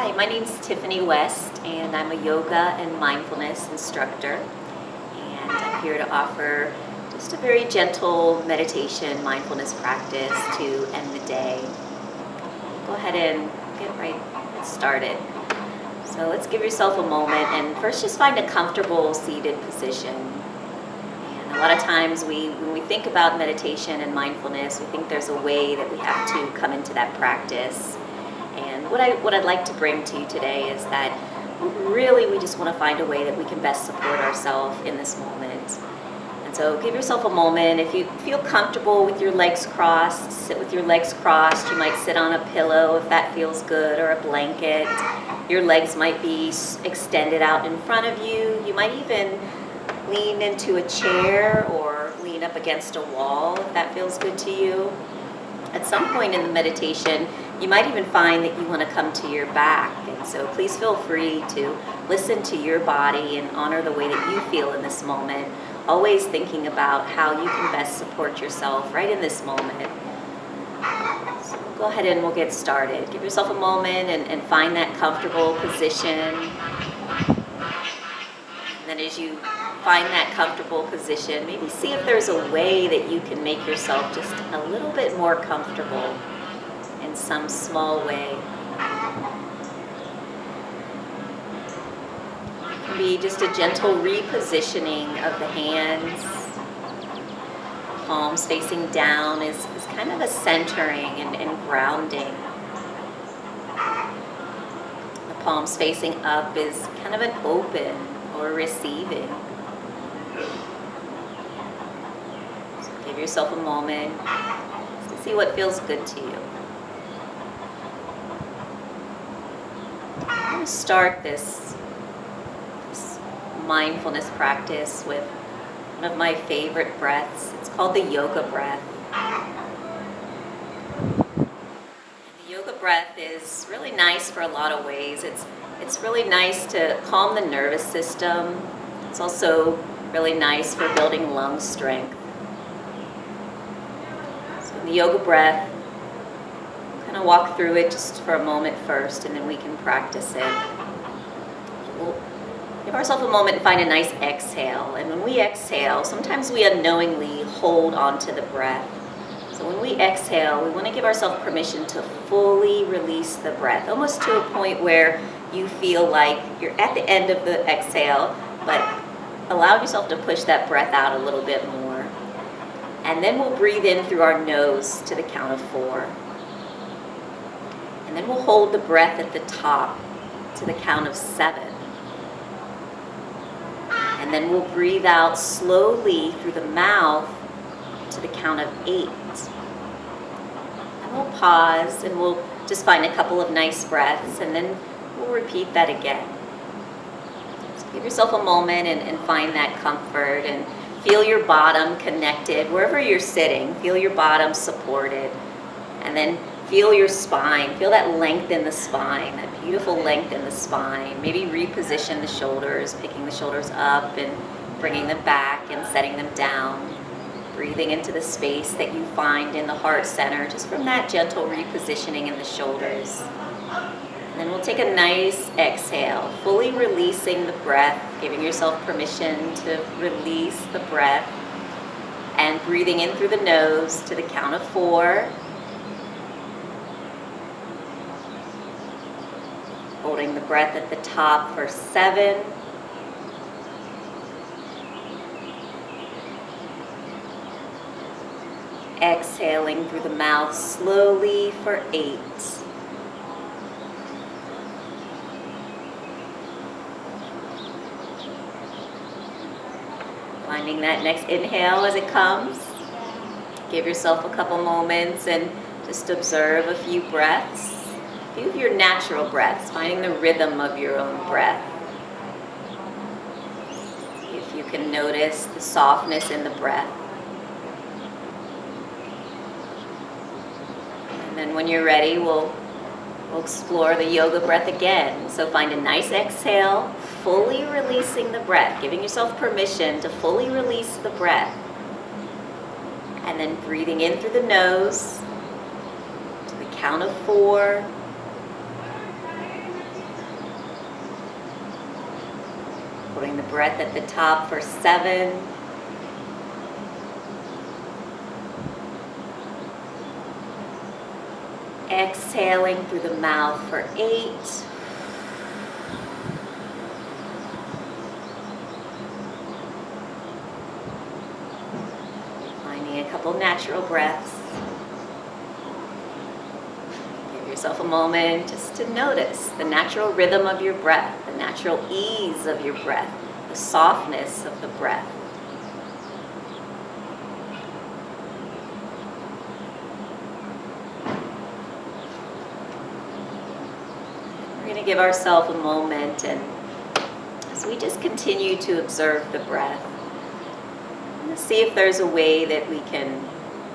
Hi, my name's Tiffany West, and I'm a yoga and mindfulness instructor. And I'm here to offer just a very gentle meditation, mindfulness practice to end the day. Go ahead and get started. So let's give yourself a moment, and first just find a comfortable seated position. And a lot of times when we think about meditation and mindfulness, we think there's a way that we have to come into that practice. And what I'd like to bring to you today is that really we just want to find a way that we can best support ourselves in this moment. And so give yourself a moment. If you feel comfortable with your legs crossed, sit with your legs crossed. You might sit on a pillow if that feels good, or a blanket. Your legs might be extended out in front of you. You might even lean into a chair or lean up against a wall if that feels good to you. At some point in the meditation, you might even find that you want to come to your back. And so please feel free to listen to your body and honor the way that you feel in this moment, always thinking about how you can best support yourself right in this moment. So go ahead and we'll get started. Give yourself a moment and find that comfortable position. And then as you find that comfortable position, maybe see if there's a way that you can make yourself just a little bit more comfortable in some small way. It can be just a gentle repositioning of the hands. Palms facing down is kind of a centering and grounding. The palms facing up is kind of an open or receiving. So give yourself a moment to see what feels good to you. I'm going to start this mindfulness practice with one of my favorite breaths. It's called the yoga breath. And the yoga breath is really nice for a lot of ways. It's really nice to calm the nervous system. It's also really nice for building lung strength. So in the yoga breath, kind of walk through it just for a moment first, and then we can practice it. We'll give ourselves a moment and find a nice exhale. And when we exhale, sometimes we unknowingly hold onto the breath. So when we exhale, we want to give ourselves permission to fully release the breath, almost to a point where you feel like you're at the end of the exhale, but allow yourself to push that breath out a little bit more. And then we'll breathe in through our nose to the count of 4. And then we'll hold the breath at the top to the count of 7. And then we'll breathe out slowly through the mouth to the count of 8. And we'll pause and we'll just find a couple of nice breaths, and then we'll repeat that again. So give yourself a moment and find that comfort, and feel your bottom connected wherever you're sitting. Feel your bottom supported, and then feel your spine. Feel that length in the spine, that beautiful length in the spine. Maybe reposition the shoulders, picking the shoulders up and bringing them back and setting them down. Breathing into the space that you find in the heart center, just from that gentle repositioning in the shoulders. And then we'll take a nice exhale, fully releasing the breath, giving yourself permission to release the breath, and breathing in through the nose to the count of 4. Holding the breath at the top for 7. Exhaling through the mouth slowly for 8. Finding that next inhale as it comes. Give yourself a couple moments and just observe a few breaths. A few of your natural breaths, finding the rhythm of your own breath. If you can notice the softness in the breath. And then when you're ready, we'll explore the yoga breath again. So find a nice exhale, fully releasing the breath, giving yourself permission to fully release the breath. And then breathing in through the nose to the count of 4. Holding the breath at the top for 7. Exhaling through the mouth for 8. Finding a couple natural breaths. Give yourself a moment just to notice the natural rhythm of your breath, the natural ease of your breath, the softness of the breath. We're going to give ourselves a moment, and as we just continue to observe the breath, let's see if there's a way that we can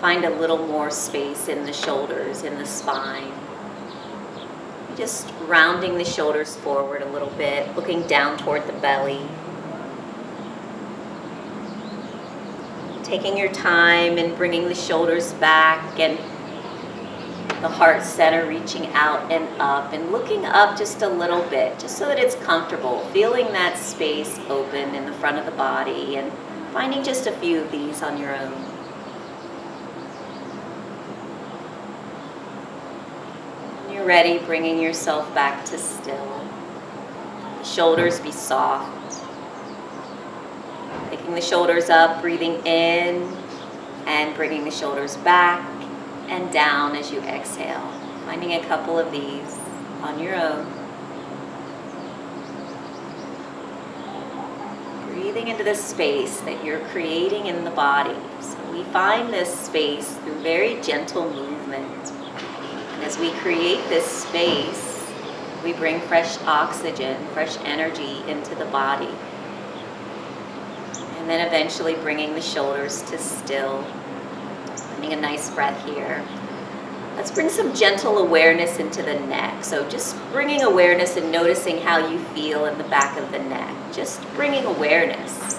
find a little more space in the shoulders, in the spine. Just rounding the shoulders forward a little bit, looking down toward the belly. Taking your time and bringing the shoulders back and the heart center reaching out and up and looking up just a little bit, just so that it's comfortable, feeling that space open in the front of the body and finding just a few of these on your own. When you're ready, bringing yourself back to still. The shoulders be soft. Picking the shoulders up, breathing in and bringing the shoulders back and down as you exhale. Finding a couple of these on your own. Breathing into the space that you're creating in the body. So we find this space through very gentle movement. And as we create this space, we bring fresh oxygen, fresh energy into the body. And then eventually bringing the shoulders to still. Finding a nice breath here. Let's bring some gentle awareness into the neck. So just bringing awareness and noticing how you feel in the back of the neck. Just bringing awareness.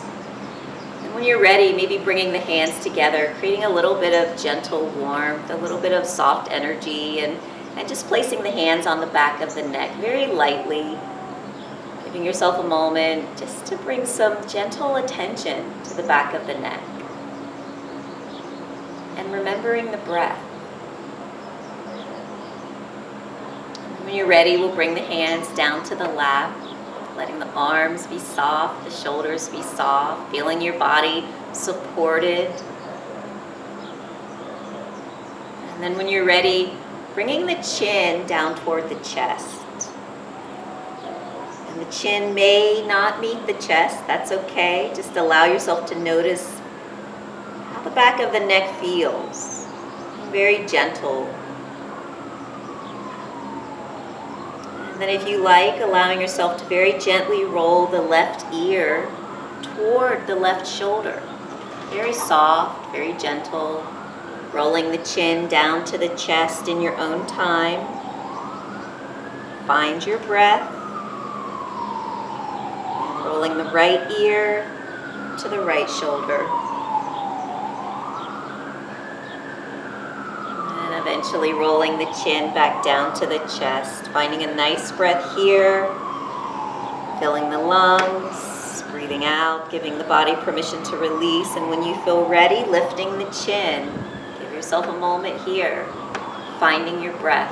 And when you're ready, maybe bringing the hands together, creating a little bit of gentle warmth, a little bit of soft energy, and just placing the hands on the back of the neck very lightly. Giving yourself a moment just to bring some gentle attention to the back of the neck. And remembering the breath. When you're ready, we'll bring the hands down to the lap, letting the arms be soft, the shoulders be soft, feeling your body supported. And then when you're ready, bringing the chin down toward the chest. And the chin may not meet the chest, that's okay. Just allow yourself to notice how the back of the neck feels. Very gentle. And then if you like, allowing yourself to very gently roll the left ear toward the left shoulder. Very soft, very gentle. Rolling the chin down to the chest in your own time. Find your breath. Rolling the right ear to the right shoulder. Eventually rolling the chin back down to the chest, finding a nice breath here, filling the lungs, breathing out, giving the body permission to release, and when you feel ready, lifting the chin. Give yourself a moment here, finding your breath.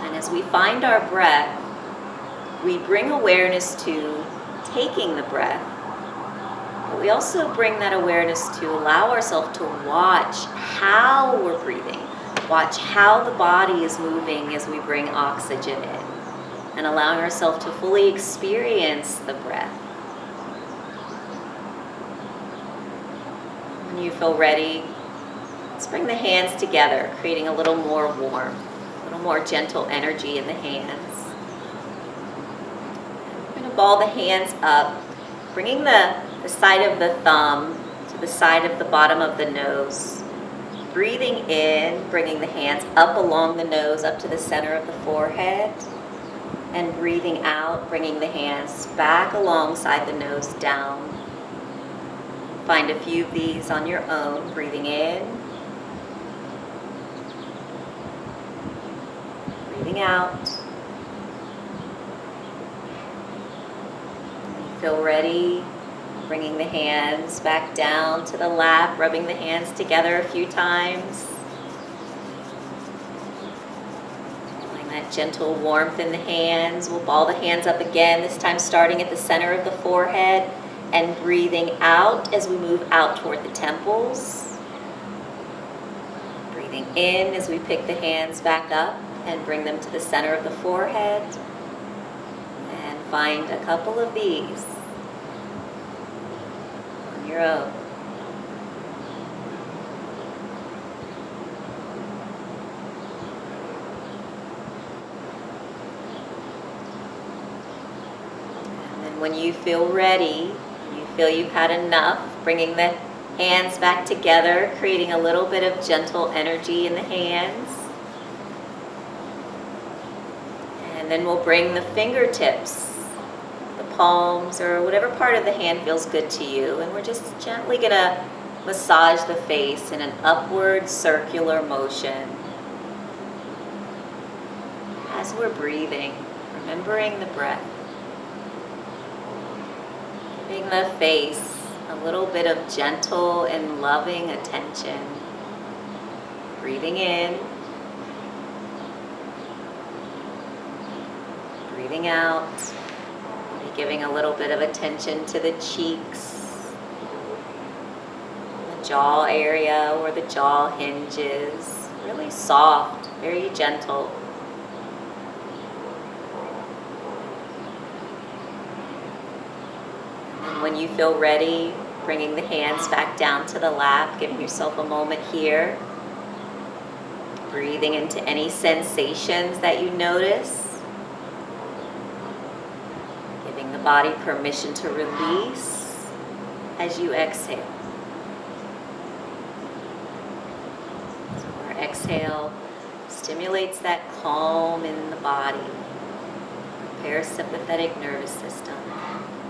And as we find our breath, we bring awareness to taking the breath. But we also bring that awareness to allow ourselves to watch how we're breathing. Watch how the body is moving as we bring oxygen in. And allowing ourselves to fully experience the breath. When you feel ready, let's bring the hands together, creating a little more warmth, a little more gentle energy in the hands. We're going to ball the hands up, bringing the side of the thumb to the side of the bottom of the nose. Breathing in, bringing the hands up along the nose, up to the center of the forehead. And breathing out, bringing the hands back alongside the nose down. Find a few of these on your own. Breathing in. Breathing out. Feel ready, bringing the hands back down to the lap, rubbing the hands together a few times. Feeling that gentle warmth in the hands. We'll ball the hands up again, this time starting at the center of the forehead and breathing out as we move out toward the temples. Breathing in as we pick the hands back up and bring them to the center of the forehead. And find a couple of these on your own. And then when you feel ready, you feel you've had enough, bringing the hands back together, creating a little bit of gentle energy in the hands. And then we'll bring the fingertips, the palms, or whatever part of the hand feels good to you. And we're just gently going to massage the face in an upward circular motion. As we're breathing, remembering the breath. Giving the face a little bit of gentle and loving attention. Breathing in. Breathing out. Maybe giving a little bit of attention to the cheeks, the jaw area where the jaw hinges. Really soft, very gentle. When you feel ready, bringing the hands back down to the lap, giving yourself a moment here. Breathing into any sensations that you notice. Giving the body permission to release as you exhale. So our exhale stimulates that calm in the body, parasympathetic nervous system.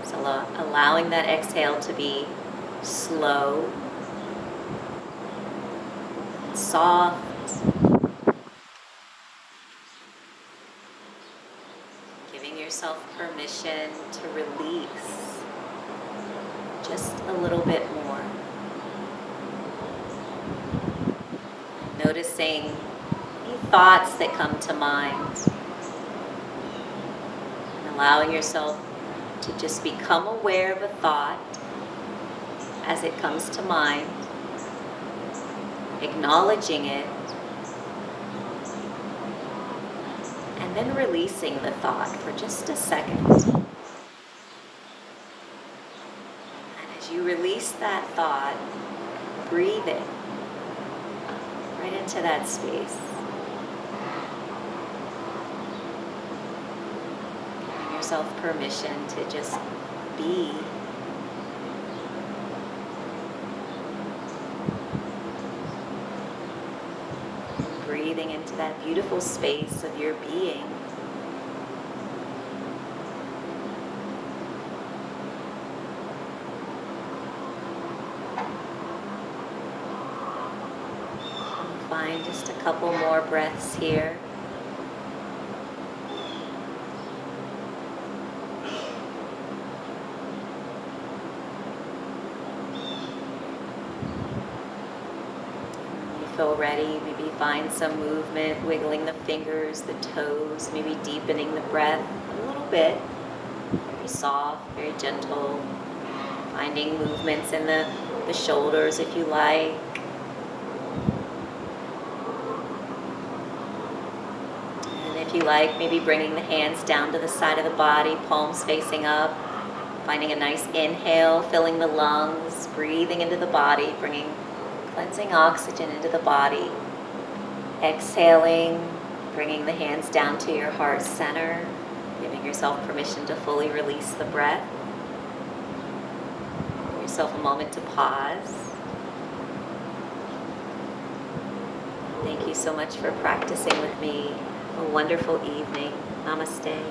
So allowing that exhale to be slow, and soft, giving yourself permission to release just a little bit more. Noticing any thoughts that come to mind, and allowing yourself to just become aware of a thought as it comes to mind, acknowledging it, and then releasing the thought for just a second. And as you release that thought, breathe it right into that space. Yourself permission to just be. Breathing into that beautiful space of your being. Find just a couple more breaths here. Feel ready, maybe find some movement, wiggling the fingers, the toes, maybe deepening the breath a little bit. Very soft, very gentle. Finding movements in the shoulders if you like. And if you like, maybe bringing the hands down to the side of the body, palms facing up. Finding a nice inhale, filling the lungs, breathing into the body, bringing cleansing oxygen into the body. Exhaling, bringing the hands down to your heart center, giving yourself permission to fully release the breath. Give yourself a moment to pause. Thank you so much for practicing with me. A wonderful evening. Namaste.